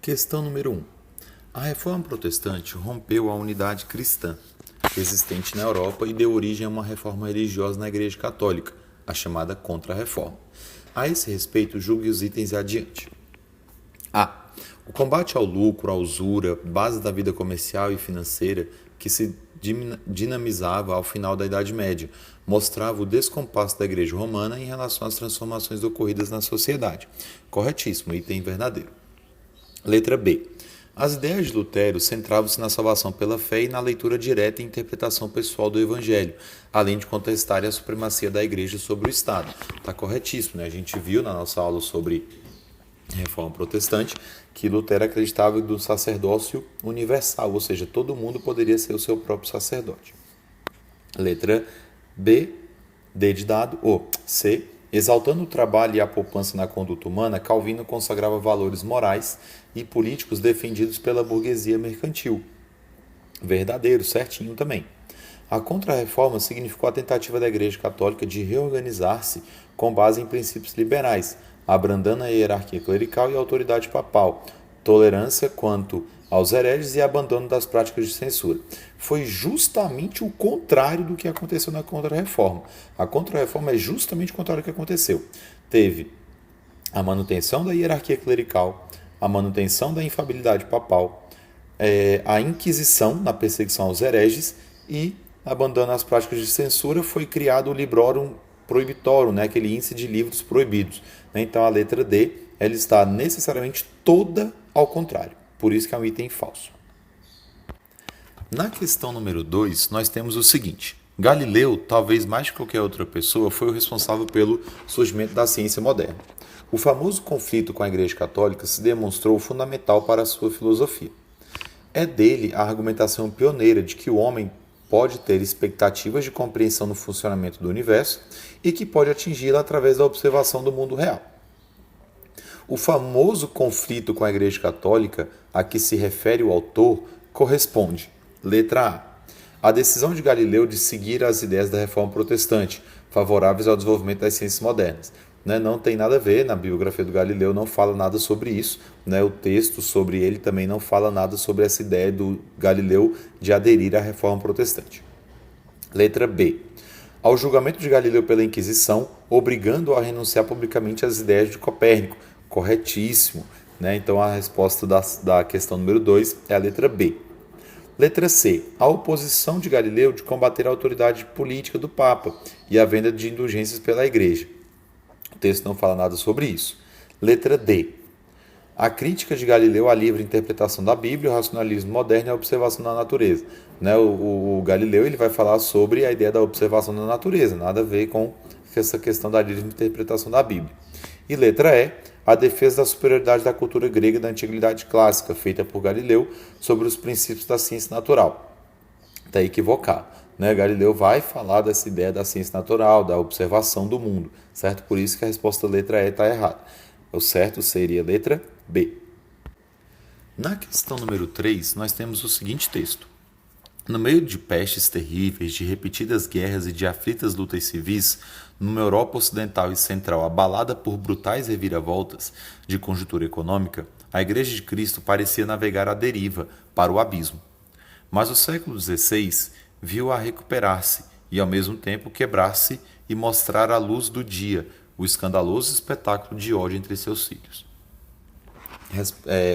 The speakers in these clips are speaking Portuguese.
Questão número 1. A Reforma Protestante rompeu a unidade cristã existente na Europa e deu origem a uma reforma religiosa na Igreja Católica, a chamada Contra-Reforma. A esse respeito, julgue os itens adiante. A. O combate ao lucro, à usura, base da vida comercial e financeira que se dinamizava ao final da Idade Média, mostrava o descompasso da Igreja Romana em relação às transformações ocorridas na sociedade. Corretíssimo, item verdadeiro. Letra B. As ideias de Lutero centravam-se na salvação pela fé e na leitura direta e interpretação pessoal do Evangelho, além de contestarem a supremacia da Igreja sobre o Estado. Está corretíssimo, né? A gente viu na nossa aula sobre Reforma Protestante que Lutero acreditava no sacerdócio universal, ou seja, todo mundo poderia ser o seu próprio sacerdote. Letra B, D de dado, ou C. Exaltando o trabalho e a poupança na conduta humana, Calvino consagrava valores morais e políticos defendidos pela burguesia mercantil. Verdadeiro, certinho também. A Contra-Reforma significou a tentativa da Igreja Católica de reorganizar-se com base em princípios liberais, abrandando a hierarquia clerical e a autoridade papal, tolerância quanto aos hereges e abandono das práticas de censura. Foi justamente o contrário do que aconteceu na Contra-Reforma. A Contra-Reforma é justamente o contrário do que aconteceu. Teve a manutenção da hierarquia clerical, a manutenção da infabilidade papal, a Inquisição na perseguição aos hereges e, abandonando as práticas de censura, foi criado o Librorum Prohibitorum, né, aquele índice de livros proibidos. Então a letra D ela está necessariamente toda ao contrário. Por isso que é um item falso. Na questão número 2, nós temos o seguinte. Galileu, talvez mais que qualquer outra pessoa, foi o responsável pelo surgimento da ciência moderna. O famoso conflito com a Igreja Católica se demonstrou fundamental para a sua filosofia. É dele a argumentação pioneira de que o homem pode ter expectativas de compreensão no funcionamento do universo e que pode atingi-la através da observação do mundo real. O famoso conflito com a Igreja Católica a que se refere o autor corresponde, letra A, a decisão de Galileu de seguir as ideias da Reforma Protestante, favoráveis ao desenvolvimento das ciências modernas. Não tem nada a ver, na biografia do Galileu não fala nada sobre isso, o texto sobre ele também não fala nada sobre essa ideia do Galileu de aderir à Reforma Protestante. Letra B. Ao julgamento de Galileu pela Inquisição, obrigando-o a renunciar publicamente às ideias de Copérnico. Corretíssimo. Então a resposta da questão número 2 é a letra B. Letra C. A oposição de Galileu de combater a autoridade política do Papa e a venda de indulgências pela Igreja. O texto não fala nada sobre isso. Letra D. A crítica de Galileu à livre interpretação da Bíblia, o racionalismo moderno e a observação da natureza. O Galileu ele vai falar sobre a ideia da observação da natureza, nada a ver com essa questão da livre interpretação da Bíblia. E letra E. A defesa da superioridade da cultura grega da Antiguidade Clássica, feita por Galileu, sobre os princípios da ciência natural. Está equivocado. Galileu vai falar dessa ideia da ciência natural, da observação do mundo, certo? Por isso que a resposta letra E está errada. O certo seria a letra B. Na questão número 3, nós temos o seguinte texto. No meio de pestes terríveis, de repetidas guerras e de aflitas lutas civis, numa Europa ocidental e central abalada por brutais reviravoltas de conjuntura econômica, a Igreja de Cristo parecia navegar à deriva para o abismo. Mas o século XVI viu-a recuperar-se e, ao mesmo tempo, quebrar-se e mostrar à luz do dia o escandaloso espetáculo de ódio entre seus filhos.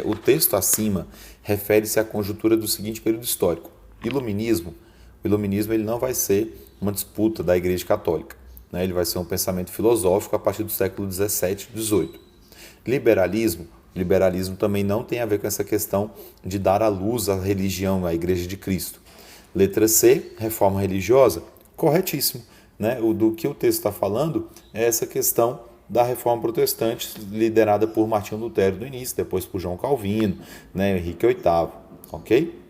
O texto acima refere-se à conjuntura do seguinte período histórico. O iluminismo ele não vai ser uma disputa da Igreja Católica. Ele vai ser um pensamento filosófico a partir do século XVII e XVIII. Liberalismo também não tem a ver com essa questão de dar à luz à religião, à Igreja de Cristo. Letra C, reforma religiosa, corretíssimo. Do que o texto está falando é essa questão da Reforma Protestante, liderada por Martinho Lutero no início, depois por João Calvino, Henrique VIII, ok?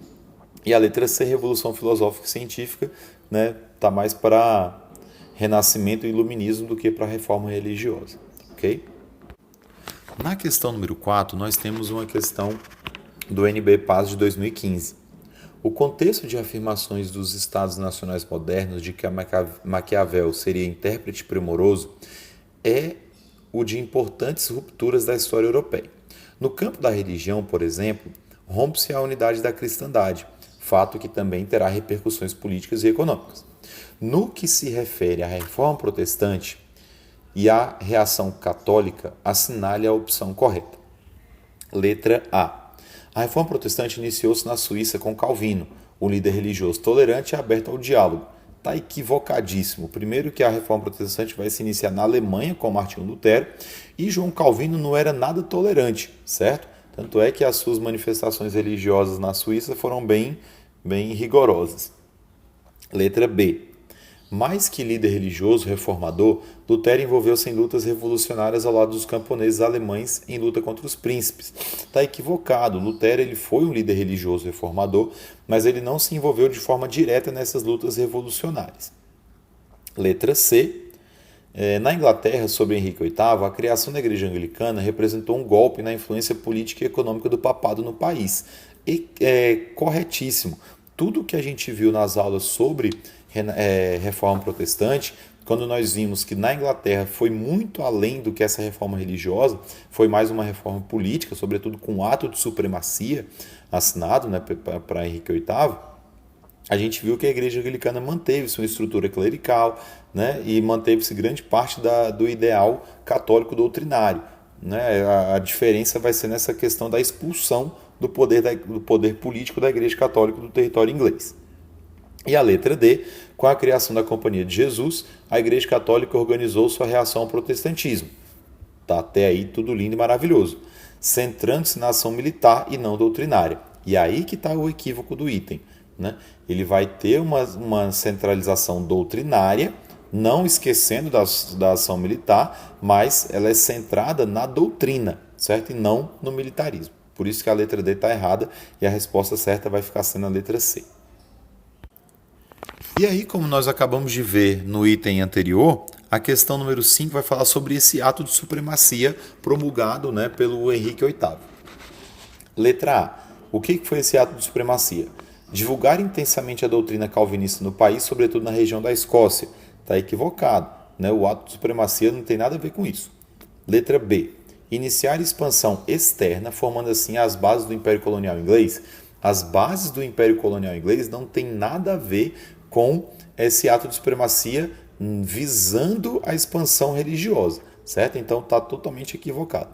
E a letra C, Revolução Filosófica e Científica, tá mais para Renascimento e Iluminismo do que para Reforma Religiosa, ok? Na questão número 4, nós temos uma questão do NB Paz de 2015. O contexto de afirmações dos Estados Nacionais modernos de que Maquiavel seria intérprete primoroso é o de importantes rupturas da história europeia. No campo da religião, por exemplo, rompe-se a unidade da cristandade, fato que também terá repercussões políticas e econômicas. No que se refere à reforma protestante e à reação católica, assinale a opção correta. Letra A. A reforma protestante iniciou-se na Suíça com Calvino, um líder religioso tolerante e aberto ao diálogo. Está equivocadíssimo. Primeiro que a reforma protestante vai se iniciar na Alemanha com Martinho Lutero e João Calvino não era nada tolerante, certo? Tanto é que as suas manifestações religiosas na Suíça foram bem rigorosas. Letra B. Mais que líder religioso reformador, Lutero envolveu-se em lutas revolucionárias ao lado dos camponeses alemães em luta contra os príncipes. Está equivocado. Lutero ele foi um líder religioso reformador, mas ele não se envolveu de forma direta nessas lutas revolucionárias. Letra C. Na Inglaterra, sob Henrique VIII, a criação da Igreja Anglicana representou um golpe na influência política e econômica do papado no país. E é corretíssimo. Tudo que a gente viu nas aulas sobre reforma protestante, quando nós vimos que na Inglaterra foi muito além do que essa reforma religiosa, foi mais uma reforma política, sobretudo com o ato de supremacia assinado, né, para Henrique VIII, a gente viu que a Igreja Anglicana manteve sua estrutura clerical, né, e manteve-se grande parte do ideal católico doutrinário. Né? A diferença vai ser nessa questão da expulsão do poder político da Igreja Católica do território inglês. E a letra D, com a criação da Companhia de Jesus, a Igreja Católica organizou sua reação ao protestantismo. Tá até aí tudo lindo e maravilhoso, centrando-se na ação militar e não doutrinária. E aí que está o equívoco do item. Né? Ele vai ter uma centralização doutrinária, não esquecendo da ação militar, mas ela é centrada na doutrina, certo? E não no militarismo. Por isso que a letra D está errada e a resposta certa vai ficar sendo a letra C. E aí, como nós acabamos de ver no item anterior, a questão número 5 vai falar sobre esse ato de supremacia promulgado, né, pelo Henrique VIII. Letra A. O que foi esse ato de supremacia? Divulgar intensamente a doutrina calvinista no país, sobretudo na região da Escócia. Está equivocado. Né? O ato de supremacia não tem nada a ver com isso. Letra B. Iniciar expansão externa, formando assim as bases do Império Colonial Inglês. As bases do Império Colonial Inglês não tem nada a ver com esse ato de supremacia visando a expansão religiosa, certo? Então está totalmente equivocado.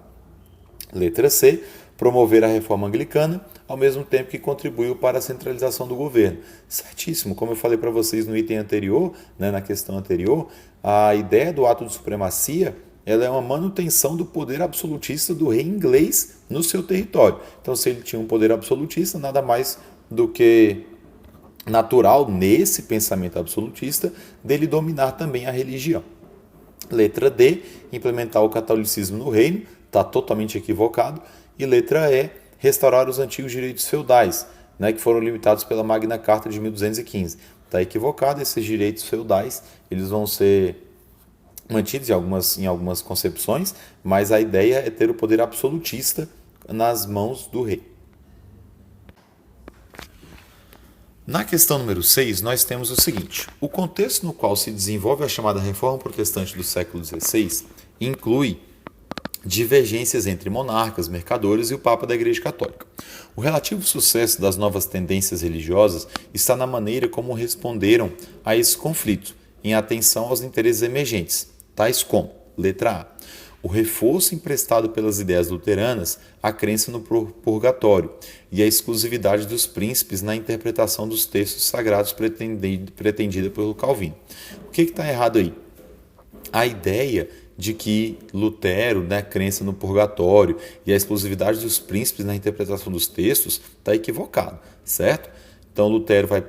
Letra C. Promover a reforma anglicana, ao mesmo tempo que contribuiu para a centralização do governo. Certíssimo, como eu falei para vocês no item anterior, né, na questão anterior, a ideia do ato de supremacia ela é uma manutenção do poder absolutista do rei inglês no seu território. Então, se ele tinha um poder absolutista, nada mais do que natural, nesse pensamento absolutista, dele dominar também a religião. Letra D, implementar o catolicismo no reino, está totalmente equivocado. E letra E, restaurar os antigos direitos feudais, né, que foram limitados pela Magna Carta de 1215. Está equivocado, esses direitos feudais eles vão ser mantidos em algumas concepções, mas a ideia é ter o poder absolutista nas mãos do rei. Na questão número 6, nós temos o seguinte: o contexto no qual se desenvolve a chamada Reforma Protestante do século XVI inclui divergências entre monarcas, mercadores e o Papa da Igreja Católica. O relativo sucesso das novas tendências religiosas está na maneira como responderam a esse conflito, em atenção aos interesses emergentes, tais como, letra A, o reforço emprestado pelas ideias luteranas à crença no purgatório e a exclusividade dos príncipes na interpretação dos textos sagrados pretendida pelo Calvino. O que está errado aí? A ideia de que Lutero, né, crença no purgatório e a exclusividade dos príncipes na interpretação dos textos está equivocado, certo? Então Lutero vai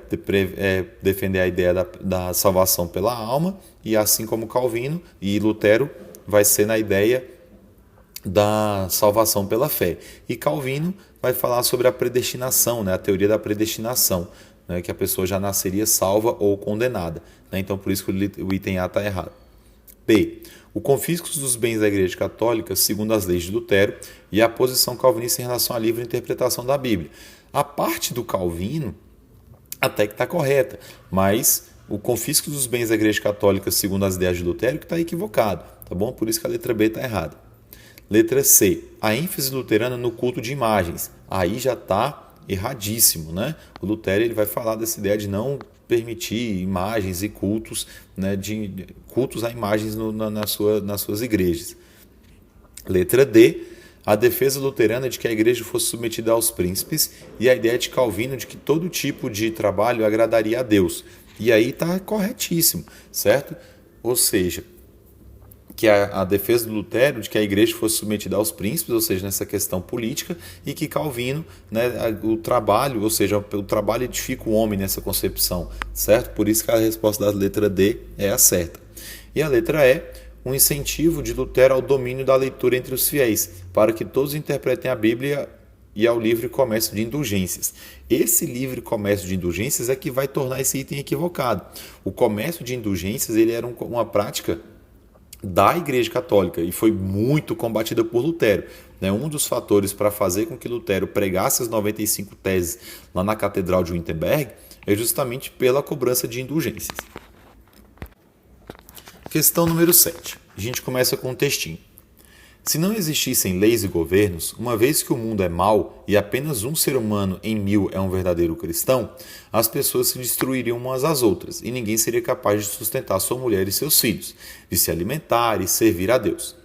defender a ideia da salvação pela alma e assim como Calvino e Lutero vai ser na ideia da salvação pela fé. E Calvino vai falar sobre a predestinação, né, a teoria da predestinação, né, que a pessoa já nasceria salva ou condenada. Né? Então por isso que o item A está errado. B. O confisco dos bens da Igreja Católica, segundo as leis de Lutero, e a posição calvinista em relação à livre interpretação da Bíblia. A parte do Calvino até que está correta, mas o confisco dos bens da Igreja Católica, segundo as ideias de Lutero, que está equivocado, tá bom? Por isso que a letra B está errada. Letra C, a ênfase luterana no culto de imagens. Aí já está erradíssimo, né? O Lutero ele vai falar dessa ideia de não permitir imagens e cultos, né, de cultos a imagens nas suas igrejas. Letra D, a defesa luterana de que a igreja fosse submetida aos príncipes e a ideia de Calvino de que todo tipo de trabalho agradaria a Deus. E aí está corretíssimo, certo? Ou seja, que a defesa do Lutero de que a igreja fosse submetida aos príncipes, ou seja, nessa questão política, e que Calvino, né, o trabalho, ou seja, o trabalho edifica o homem nessa concepção, certo? Por isso que a resposta da letra D é a certa. E a letra E, um incentivo de Lutero ao domínio da leitura entre os fiéis, para que todos interpretem a Bíblia e ao livre comércio de indulgências. Esse livre comércio de indulgências é que vai tornar esse item equivocado. O comércio de indulgências ele era uma prática da Igreja Católica e foi muito combatida por Lutero. Um dos fatores para fazer com que Lutero pregasse as 95 teses lá na Catedral de Wittenberg é justamente pela cobrança de indulgências. Questão número 7. A gente começa com um textinho. Se não existissem leis e governos, uma vez que o mundo é mau e apenas um ser humano em 1000 é um verdadeiro cristão, as pessoas se destruiriam umas às outras e ninguém seria capaz de sustentar sua mulher e seus filhos, de se alimentar e servir a Deus.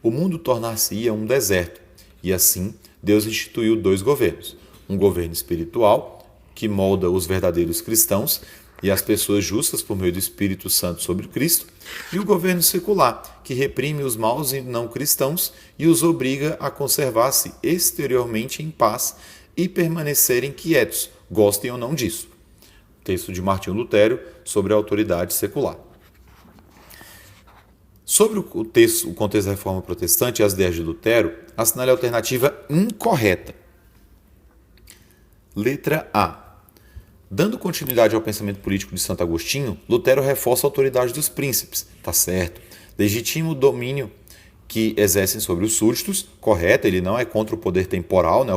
O mundo tornar-se-ia um deserto e assim Deus instituiu 2 governos. Um governo espiritual, que molda os verdadeiros cristãos e as pessoas justas por meio do Espírito Santo sobre Cristo, e o governo secular, que reprime os maus e não cristãos e os obriga a conservar-se exteriormente em paz e permanecerem quietos, gostem ou não disso. Texto de Martinho Lutero sobre a autoridade secular. Sobre o contexto da Reforma Protestante e as ideias de Lutero, assinale a alternativa incorreta. Letra A. Dando continuidade ao pensamento político de Santo Agostinho, Lutero reforça a autoridade dos príncipes, tá certo? Legitima o domínio que exercem sobre os súditos, correto, ele não é contra o poder temporal, né,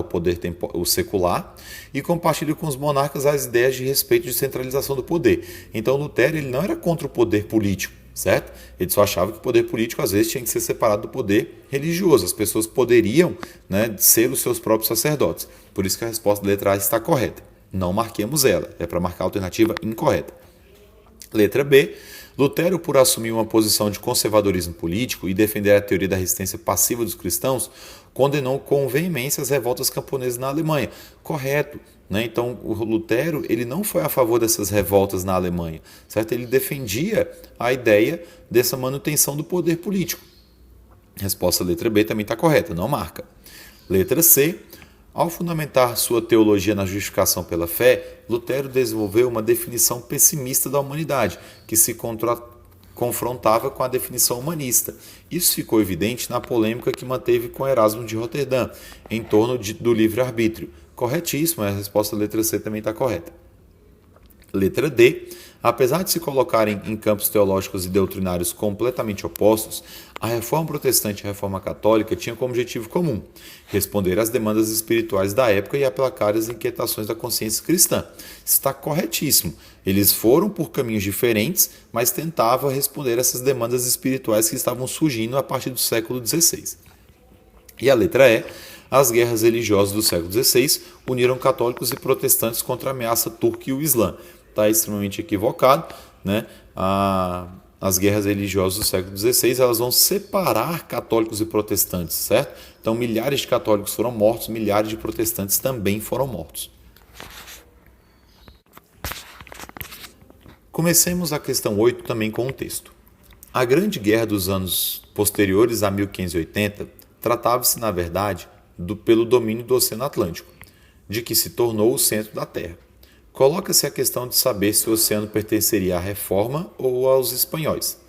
o secular, e compartilha com os monarcas as ideias de respeito e de centralização do poder. Então Lutero ele não era contra o poder político, certo? Ele só achava que o poder político às vezes tinha que ser separado do poder religioso, as pessoas poderiam, né, ser os seus próprios sacerdotes. Por isso que a resposta da letra A está correta. Não marquemos ela, é para marcar a alternativa incorreta. Letra B. Lutero, por assumir uma posição de conservadorismo político e defender a teoria da resistência passiva dos cristãos, condenou com veemência as revoltas camponesas na Alemanha. Correto. Então, o Lutero ele não foi a favor dessas revoltas na Alemanha, certo? Ele defendia a ideia dessa manutenção do poder político. Resposta letra B também está correta, não marca. Letra C. Ao fundamentar sua teologia na justificação pela fé, Lutero desenvolveu uma definição pessimista da humanidade, que se confrontava com a definição humanista. Isso ficou evidente na polêmica que manteve com Erasmo de Roterdã, em torno do livre-arbítrio. Corretíssimo, a resposta da letra C também está correta. Letra D. Apesar de se colocarem em campos teológicos e doutrinários completamente opostos, a Reforma Protestante e a Reforma Católica tinham como objetivo comum responder às demandas espirituais da época e aplacar as inquietações da consciência cristã. Está corretíssimo. Eles foram por caminhos diferentes, mas tentavam responder essas demandas espirituais que estavam surgindo a partir do século XVI. E a letra E. As guerras religiosas do século XVI uniram católicos e protestantes contra a ameaça turca e o Islã. Está extremamente equivocado, né? As guerras religiosas do século XVI elas vão separar católicos e protestantes, certo? Então milhares de católicos foram mortos, milhares de protestantes também foram mortos. Comecemos a questão 8 também com um texto. A Grande Guerra dos anos posteriores a 1580 tratava-se, na verdade, pelo domínio do Oceano Atlântico, de que se tornou o centro da Terra. Coloca-se a questão de saber se o oceano pertenceria à Reforma ou aos espanhóis,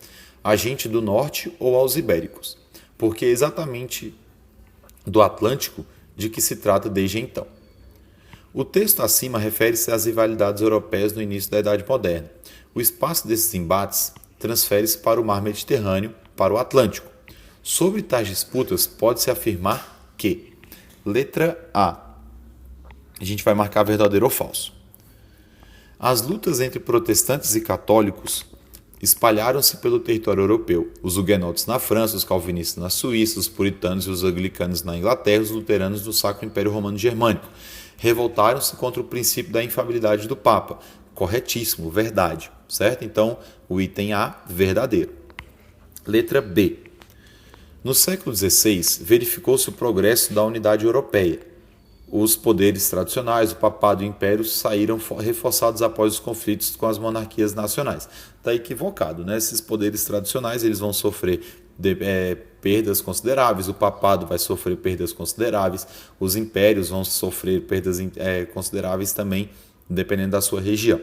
à gente do norte ou aos ibéricos, porque é exatamente do Atlântico de que se trata desde então. O texto acima refere-se às rivalidades europeias no início da Idade Moderna. O espaço desses embates transfere-se para o mar Mediterrâneo, para o Atlântico. Sobre tais disputas, pode-se afirmar que, letra A gente vai marcar verdadeiro ou falso. As lutas entre protestantes e católicos espalharam-se pelo território europeu. Os huguenotes na França, os calvinistas na Suíça, os puritanos e os anglicanos na Inglaterra, os luteranos do Sacro Império Romano Germânico. Revoltaram-se contra o princípio da infalibilidade do Papa. Corretíssimo, verdade, certo? Então, o item A, verdadeiro. Letra B. No século XVI, verificou-se o progresso da unidade europeia. Os poderes tradicionais, o papado e o império, saíram reforçados após os conflitos com as monarquias nacionais. Está equivocado, né? Esses poderes tradicionais eles vão sofrer perdas consideráveis, o papado vai sofrer perdas consideráveis, os impérios vão sofrer perdas consideráveis também, dependendo da sua região.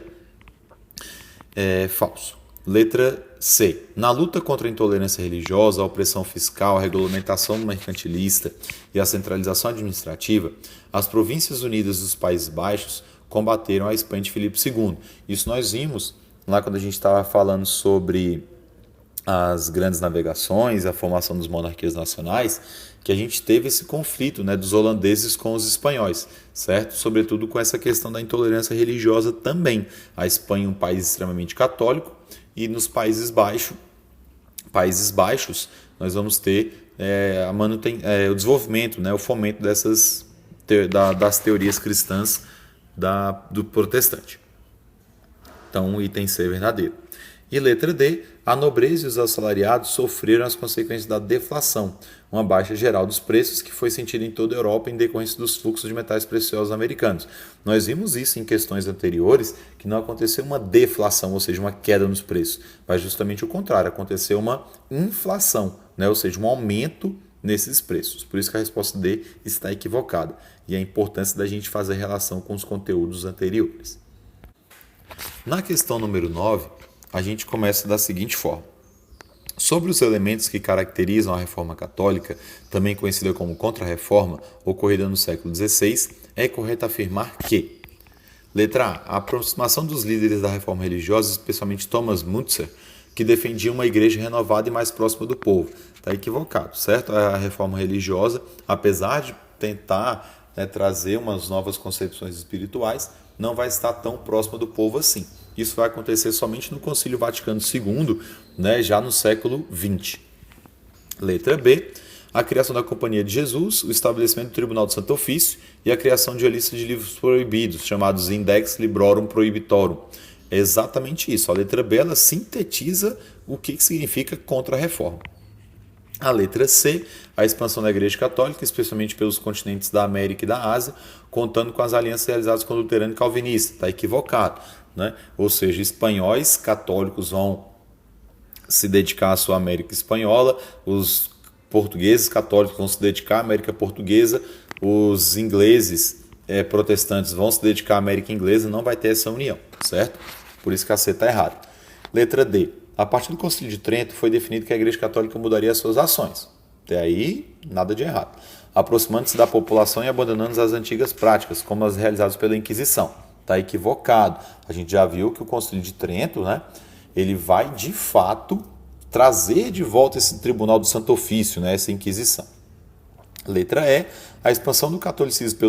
Falso. Letra C. Na luta contra a intolerância religiosa, a opressão fiscal, a regulamentação mercantilista e a centralização administrativa, as Províncias Unidas dos Países Baixos combateram a Espanha de Filipe II. Isso nós vimos lá quando a gente estava falando sobre as grandes navegações, a formação das monarquias nacionais, que a gente teve esse conflito, né, dos holandeses com os espanhóis, certo? Sobretudo com essa questão da intolerância religiosa também. A Espanha é um país extremamente católico, e nos Países Baixos, nós vamos ter o desenvolvimento, né, o fomento das teorias cristãs do protestante. Então, o item C é verdadeiro. E letra D, a nobreza e os assalariados sofreram as consequências da deflação, uma baixa geral dos preços que foi sentida em toda a Europa em decorrência dos fluxos de metais preciosos americanos. Nós vimos isso em questões anteriores, que não aconteceu uma deflação, ou seja, uma queda nos preços, mas justamente o contrário, aconteceu uma inflação, né? Ou seja, um aumento nesses preços. Por isso que a resposta D está equivocada, e a importância da gente fazer relação com os conteúdos anteriores. Na questão número 9, a gente começa da seguinte forma. Sobre os elementos que caracterizam a Reforma Católica, também conhecida como Contra-Reforma, ocorrida no século XVI, é correto afirmar que: letra A. A aproximação dos líderes da Reforma Religiosa, especialmente Thomas Müntzer, que defendia uma igreja renovada e mais próxima do povo. Está equivocado, certo? A Reforma Religiosa, apesar de tentar trazer umas novas concepções espirituais, não vai estar tão próxima do povo assim. Isso vai acontecer somente no Concílio Vaticano II, já no século XX. Letra B. A criação da Companhia de Jesus, o estabelecimento do Tribunal do Santo Ofício e a criação de uma lista de livros proibidos, chamados Index Librorum Prohibitorum. É exatamente isso. A letra B ela sintetiza o que significa contra-reforma. A letra C, a expansão da Igreja Católica, especialmente pelos continentes da América e da Ásia, contando com as alianças realizadas com o luterano e calvinista. Está equivocado, né? Ou seja, espanhóis católicos vão se dedicar à sua América espanhola, os portugueses católicos vão se dedicar à América portuguesa, os ingleses protestantes vão se dedicar à América inglesa, não vai ter essa união, certo? Por isso que a C está errada. Letra D. A partir do Concílio de Trento foi definido que a Igreja Católica mudaria as suas ações. Até aí, nada de errado. Aproximando-se da população e abandonando as antigas práticas, como as realizadas pela Inquisição. Está equivocado. A gente já viu que o Concílio de Trento, ele vai, de fato, trazer de volta esse Tribunal do Santo Ofício, essa Inquisição. Letra E. A expansão do catolicismo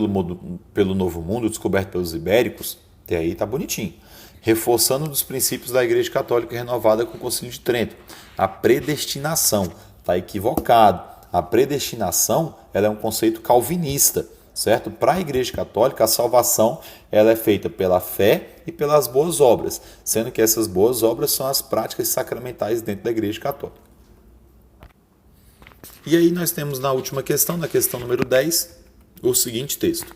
pelo Novo Mundo, descoberto pelos ibéricos, até aí está bonitinho. Reforçando um dos princípios da Igreja Católica renovada com o Concílio de Trento, a predestinação. Está equivocado. A predestinação ela é um conceito calvinista, certo? Para a Igreja Católica, a salvação ela é feita pela fé e pelas boas obras, sendo que essas boas obras são as práticas sacramentais dentro da Igreja Católica. E aí nós temos na última questão, na questão número 10, o seguinte texto.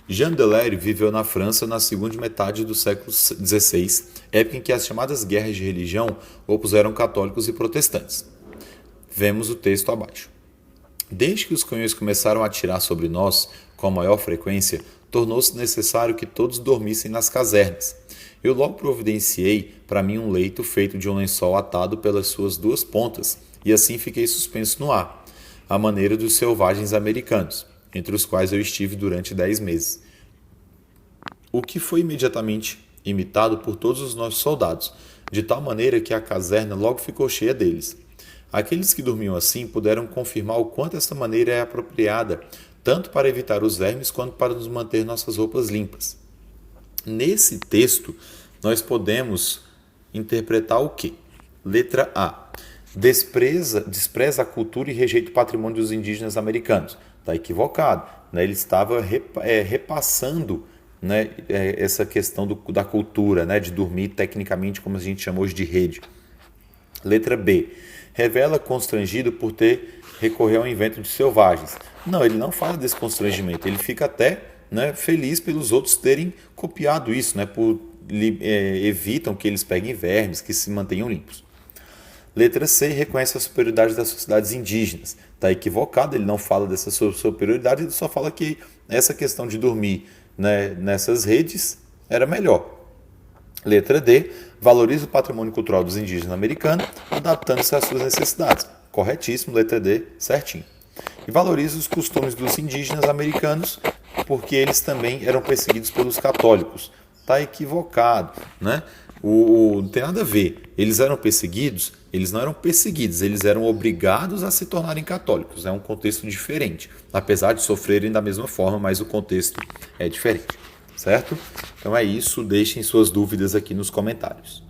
Jean Delaire viveu na França na segunda metade do século XVI, época em que as chamadas guerras de religião opuseram católicos e protestantes. Vemos o texto abaixo. Desde que os canhões começaram a atirar sobre nós com maior frequência, tornou-se necessário que todos dormissem nas casernas. Eu logo providenciei para mim um leito feito de um lençol atado pelas suas duas pontas, e assim fiquei suspenso no ar, à maneira dos selvagens americanos, entre os quais eu estive durante 10 meses. O que foi imediatamente imitado por todos os nossos soldados, de tal maneira que a caserna logo ficou cheia deles. Aqueles que dormiam assim puderam confirmar o quanto esta maneira é apropriada, tanto para evitar os vermes quanto para nos manter nossas roupas limpas. Nesse texto, nós podemos interpretar o quê? Letra A. Despreza a cultura e rejeita o patrimônio dos indígenas americanos. Está equivocado. Né? Ele estava repassando, né, essa questão da cultura, né, de dormir tecnicamente, como a gente chama hoje de rede. Letra B. Revela constrangido por ter recorrido ao invento de selvagens. Não, ele não fala desse constrangimento. Ele fica até, né, feliz pelos outros terem copiado isso, né, evitam que eles peguem vermes, que se mantenham limpos. Letra C. Reconhece a superioridade das sociedades indígenas. Está equivocado, ele não fala dessa superioridade, ele só fala que essa questão de dormir, né, nessas redes era melhor. Letra D. Valoriza o patrimônio cultural dos indígenas americanos, adaptando-se às suas necessidades. Corretíssimo, letra D, certinho. E valoriza os costumes dos indígenas americanos, porque eles também eram perseguidos pelos católicos. Está equivocado, né? Não tem nada a ver. Eles eram perseguidos? Eles não eram perseguidos, eles eram obrigados a se tornarem católicos. É um contexto diferente, apesar de sofrerem da mesma forma, mas o contexto é diferente, certo? Então é isso, deixem suas dúvidas aqui nos comentários.